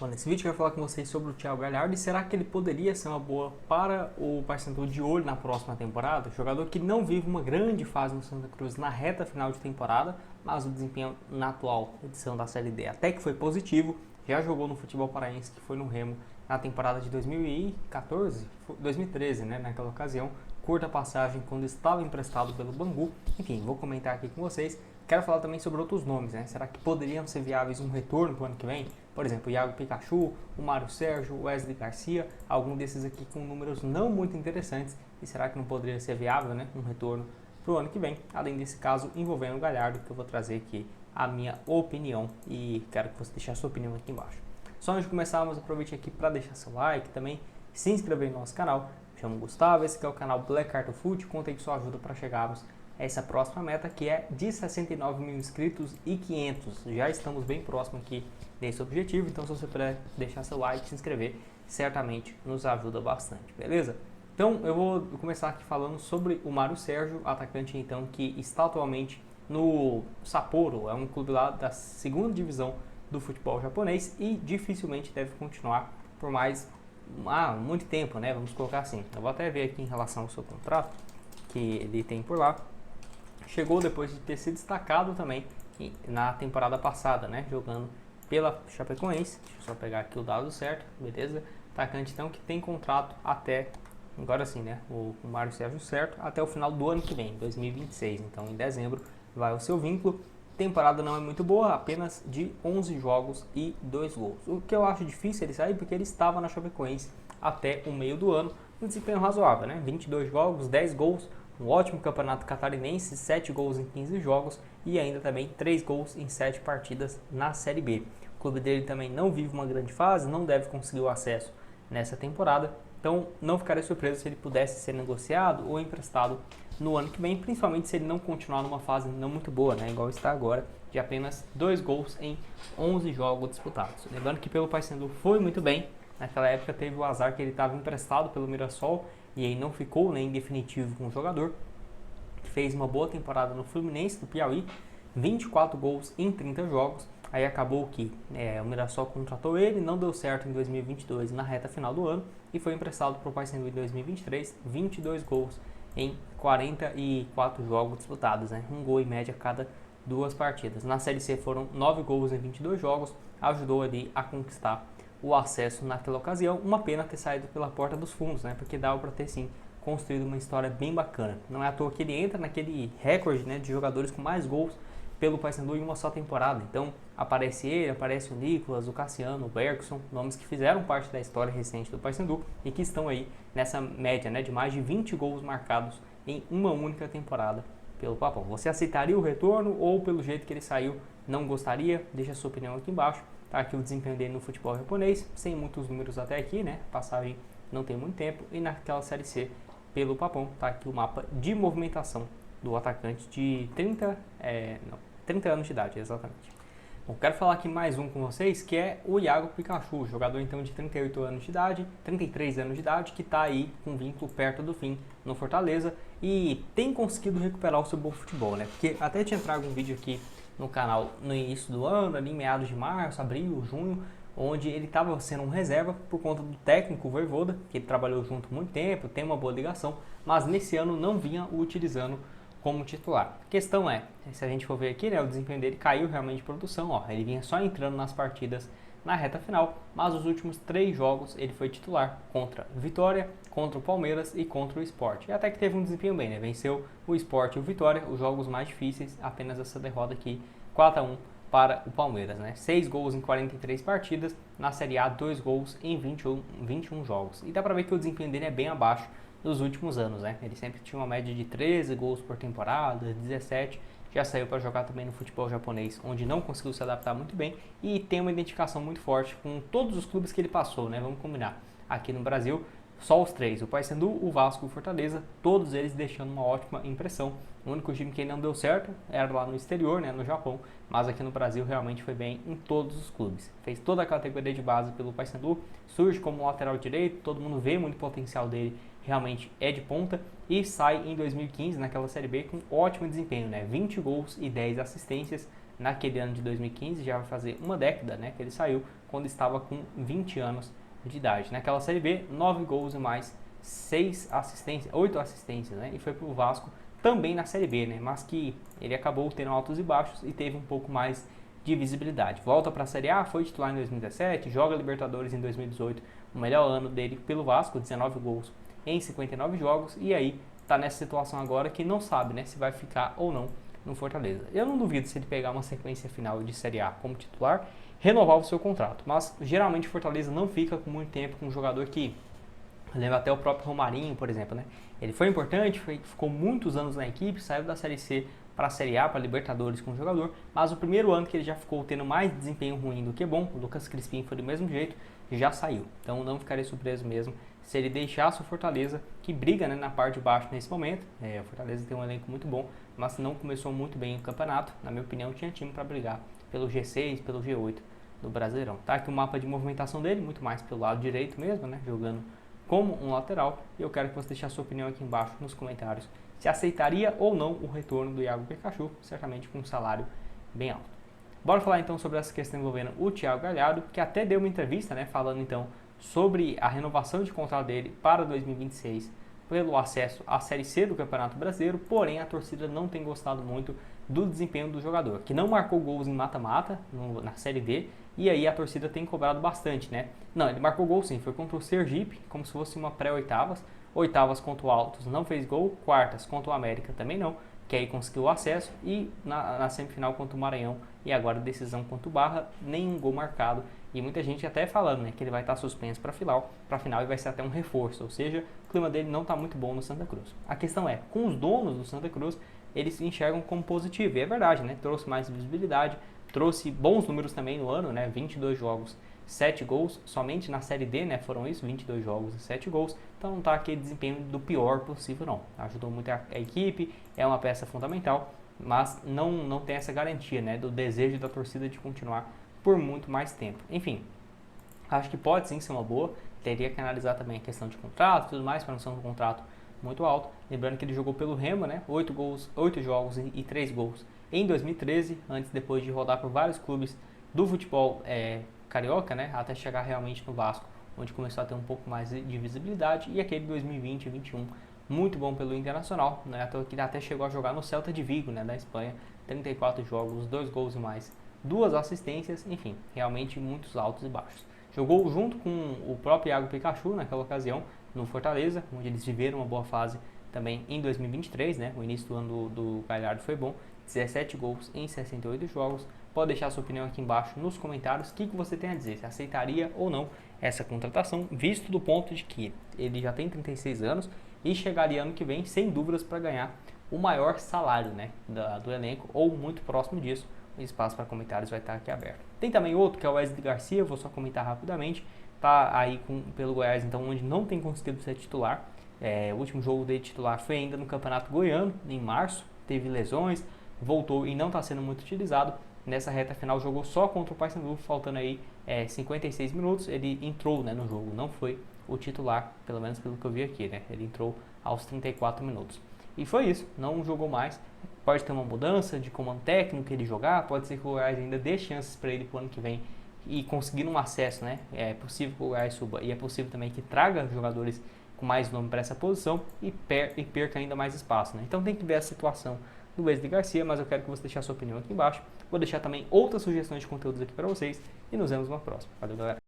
Bom, nesse vídeo eu quero falar com vocês sobre o Thiago Galhardo e será que ele poderia ser uma boa para o Paysandu de olho na próxima temporada? Jogador que não vive uma grande fase no Santa Cruz na reta final de temporada, mas o desempenho na atual edição da Série D até que foi positivo, já jogou no futebol paraense, que foi no Remo na temporada de 2013, né, naquela ocasião, curta passagem quando estava emprestado pelo Bangu. Enfim, vou comentar aqui com vocês. Quero falar também sobre outros nomes, né? Será que poderiam ser viáveis um retorno para o ano que vem? Por exemplo, o Iago Pikachu, o Mário Sérgio, o Wesley Garcia, algum desses aqui com números não muito interessantes. E será que não poderia ser viável, né, um retorno para o ano que vem? Além desse caso envolvendo o Galhardo, que eu vou trazer aqui a minha opinião e quero que você deixe a sua opinião aqui embaixo. Só antes de começarmos, aproveite aqui para deixar seu like, também se inscrever no nosso canal. Me chamo Gustavo, esse aqui é o canal Black Carto Foot, contei com sua ajuda para chegarmos a essa próxima meta, que é de 69 mil inscritos e 500. Já estamos bem próximo aqui desse objetivo, então se você puder deixar seu like, se inscrever, certamente nos ajuda bastante, beleza? Então eu vou começar aqui falando sobre o Mário Sérgio, atacante então que está atualmente no Sapporo, é um clube lá da segunda divisão do futebol japonês e dificilmente deve continuar por mais muito tempo, né? Vamos colocar assim. Eu vou até ver aqui em relação ao seu contrato que ele tem por lá. Chegou depois de ter se destacado também na temporada passada, né? Jogando pela Chapecoense. Deixa eu só pegar aqui o dado certo, beleza? Atacante então que tem contrato até, agora sim, né? O Mário Sérgio certo, até o final do ano que vem, 2026. Então em dezembro vai o seu vínculo. Temporada não é muito boa, apenas de 11 jogos e 2 gols. O que eu acho difícil ele sair porque ele estava na Chapecoense até o meio do ano. Um desempenho razoável, né? 22 jogos, 10 gols. Um ótimo campeonato catarinense, 7 gols em 15 jogos e ainda também 3 gols em 7 partidas na Série B. O clube dele também não vive uma grande fase, não deve conseguir o acesso nessa temporada, então não ficaria surpreso se ele pudesse ser negociado ou emprestado no ano que vem, principalmente se ele não continuar numa fase não muito boa, né, igual está agora, de apenas 2 gols em 11 jogos disputados. Lembrando que pelo Paysandu foi muito bem, naquela época teve o azar que ele estava emprestado pelo Mirassol, e aí não ficou nem em definitivo com o jogador, que fez uma boa temporada no Fluminense do Piauí, 24 gols em 30 jogos, aí acabou que o Mirassol contratou ele, não deu certo em 2022 na reta final do ano, e foi emprestado para o Paysandu em 2023, 22 gols em 44 jogos disputados, né? Um gol em média a cada 2 partidas. Na Série C foram 9 gols em 22 jogos, ajudou ali a conquistar o acesso naquela ocasião. Uma pena ter saído pela porta dos fundos, né? Porque dava para ter sim construído uma história bem bacana. Não é à toa que ele entra naquele recorde, né, de jogadores com mais gols pelo Paysandu em uma só temporada. Então aparece ele, aparece o Nicolas, o Cassiano, o Bergson, nomes que fizeram parte da história recente do Paysandu e que estão aí nessa média, né, de mais de 20 gols marcados em uma única temporada pelo Papão. Você aceitaria o retorno ou pelo jeito que ele saiu não gostaria? Deixa a sua opinião aqui embaixo. Tá aqui o desempenho dele no futebol japonês, sem muitos números até aqui, né? Passagem não tem muito tempo. E naquela Série C, pelo Papão, tá aqui o mapa de movimentação do atacante de 30 anos de idade, exatamente. Bom, quero falar aqui mais um com vocês, que é o Iago Pikachu, jogador então de 38 anos de idade, 33 anos de idade, que está aí com vínculo perto do fim no Fortaleza e tem conseguido recuperar o seu bom futebol, né? Porque até tinha trago um vídeo aqui no canal no início do ano, ali em meados de março, abril, junho, onde ele estava sendo um reserva por conta do técnico Vojvoda, que ele trabalhou junto há muito tempo, tem uma boa ligação, mas nesse ano não vinha o utilizando como titular. A questão é, se a gente for ver aqui, né, o desempenho dele caiu realmente de produção, ó, ele vinha só entrando nas partidas na reta final, mas os últimos 3 jogos ele foi titular contra Vitória, contra o Palmeiras e contra o Sport. E até que teve um desempenho bem, né? Venceu o Sport e o Vitória, os jogos mais difíceis, apenas essa derrota aqui, 4-1 para o Palmeiras, né? 6 gols em 43 partidas, na Série A 2 gols em 21 jogos. E dá pra ver que o desempenho dele é bem abaixo dos últimos anos, né? Ele sempre tinha uma média de 13 gols por temporada, 17, já saiu para jogar também no futebol japonês, onde não conseguiu se adaptar muito bem e tem uma identificação muito forte com todos os clubes que ele passou, né? Vamos combinar. Aqui no Brasil, só os 3, o Paysandu, o Vasco e o Fortaleza, todos eles deixando uma ótima impressão. O único time que não deu certo era lá no exterior, né, no Japão, mas aqui no Brasil realmente foi bem em todos os clubes. Fez toda a categoria de base pelo Paysandu, surge como lateral direito, todo mundo vê muito potencial dele, realmente é de ponta, e sai em 2015 naquela Série B com ótimo desempenho, né? 20 gols e 10 assistências naquele ano de 2015, já vai fazer uma década, né, que ele saiu, quando estava com 20 anos de idade. Naquela Série B, 9 gols e mais 8 assistências, né, e foi para o Vasco também na Série B, né, mas que ele acabou tendo altos e baixos e teve um pouco mais de visibilidade. Volta para a Série A, foi titular em 2017, joga Libertadores em 2018, o melhor ano dele pelo Vasco, 19 gols em 59 jogos, e aí tá nessa situação agora que não sabe, né, se vai ficar ou não no Fortaleza. Eu não duvido se ele pegar uma sequência final de Série A como titular, renovar o seu contrato, mas geralmente o Fortaleza não fica com muito tempo com um jogador que lembra até o próprio Romarinho, por exemplo, né? Ele foi importante, ficou muitos anos na equipe, saiu da Série C para a Série A, para a Libertadores com o jogador, mas o primeiro ano que ele já ficou tendo mais desempenho ruim do que bom, o Lucas Crispim foi do mesmo jeito, já saiu. Então não ficaria surpreso mesmo se ele deixasse o Fortaleza, que briga, né, na parte de baixo nesse momento. O Fortaleza tem um elenco muito bom, mas não começou muito bem o campeonato. Na minha opinião, tinha time para brigar pelo G6, pelo G8 do Brasileirão. Tá aqui o mapa de movimentação dele, muito mais pelo lado direito mesmo, né, jogando como um lateral. E eu quero que você deixe a sua opinião aqui embaixo nos comentários, se aceitaria ou não o retorno do Iago Pikachu, certamente com um salário bem alto. Bora falar então sobre essa questão envolvendo o Thiago Galhardo, que até deu uma entrevista, né, falando então sobre a renovação de contrato dele para 2026 pelo acesso à Série C do Campeonato Brasileiro, porém a torcida não tem gostado muito do desempenho do jogador, que não marcou gols em mata-mata na Série D, e aí a torcida tem cobrado bastante, né? Não, ele marcou gol sim, foi contra o Sergipe, como se fosse uma pré-oitavas, oitavas contra o Altos não fez gol, quartas contra o América também não, que aí conseguiu o acesso, e na semifinal contra o Maranhão, e agora decisão contra o Barra, nenhum gol marcado, e muita gente até falando, né, que ele vai estar suspenso para a final e vai ser até um reforço, ou seja, o clima dele não está muito bom no Santa Cruz. A questão é, com os donos do Santa Cruz, eles se enxergam como positivo, e é verdade, né, trouxe mais visibilidade, trouxe bons números também no ano, né, 22 jogos, 7 gols, somente na Série D, né, foram isso, 22 jogos e 7 gols, então não está aquele desempenho do pior possível não, ajudou muito a equipe, é uma peça fundamental, mas não tem essa garantia, né, do desejo da torcida de continuar por muito mais tempo. Enfim, acho que pode sim ser uma boa, teria que analisar também a questão de contrato e tudo mais, para não ser um contrato muito alto, lembrando que ele jogou pelo Remo, né, 8 jogos e 3 gols em 2013, antes depois de rodar por vários clubes do futebol carioca, né, até chegar realmente no Vasco, onde começou a ter um pouco mais de visibilidade, e aquele 2020 e 2021 muito bom pelo Internacional, né, que até chegou a jogar no Celta de Vigo, né, da Espanha, 34 jogos, 2 gols e mais, 2 assistências, enfim, realmente muitos altos e baixos. Jogou junto com o próprio Iago Pikachu naquela ocasião no Fortaleza, onde eles viveram uma boa fase também em 2023, né, o início do ano do Galhardo foi bom, 17 gols em 68 jogos. Pode deixar a sua opinião aqui embaixo nos comentários, o que você tem a dizer, se aceitaria ou não essa contratação, visto do ponto de que ele já tem 36 anos e chegaria ano que vem, sem dúvidas, para ganhar o maior salário, né, do elenco, ou muito próximo disso. O espaço para comentários vai estar aqui aberto. Tem também outro, que é o Wesley Garcia, vou só comentar rapidamente, tá aí pelo Goiás, então, onde não tem conseguido ser titular. O último jogo dele titular foi ainda no Campeonato Goiano, em março, teve lesões, voltou e não está sendo muito utilizado. Nessa reta final jogou só contra o Paysandu, faltando aí 56 minutos, ele entrou, né, no jogo, não foi o titular, pelo menos pelo que eu vi aqui, né, ele entrou aos 34 minutos. E foi isso, não jogou mais, pode ter uma mudança de comando técnico, ele jogar, pode ser que o Goiás ainda dê chances para ele para o ano que vem e conseguir um acesso, né, é possível que o Goiás suba e é possível também que traga jogadores com mais nome para essa posição e perca ainda mais espaço, né, então tem que ver a situação do Wesley Garcia, mas eu quero que você deixe a sua opinião aqui embaixo. Vou deixar também outras sugestões de conteúdos aqui para vocês e nos vemos numa próxima. Valeu, galera!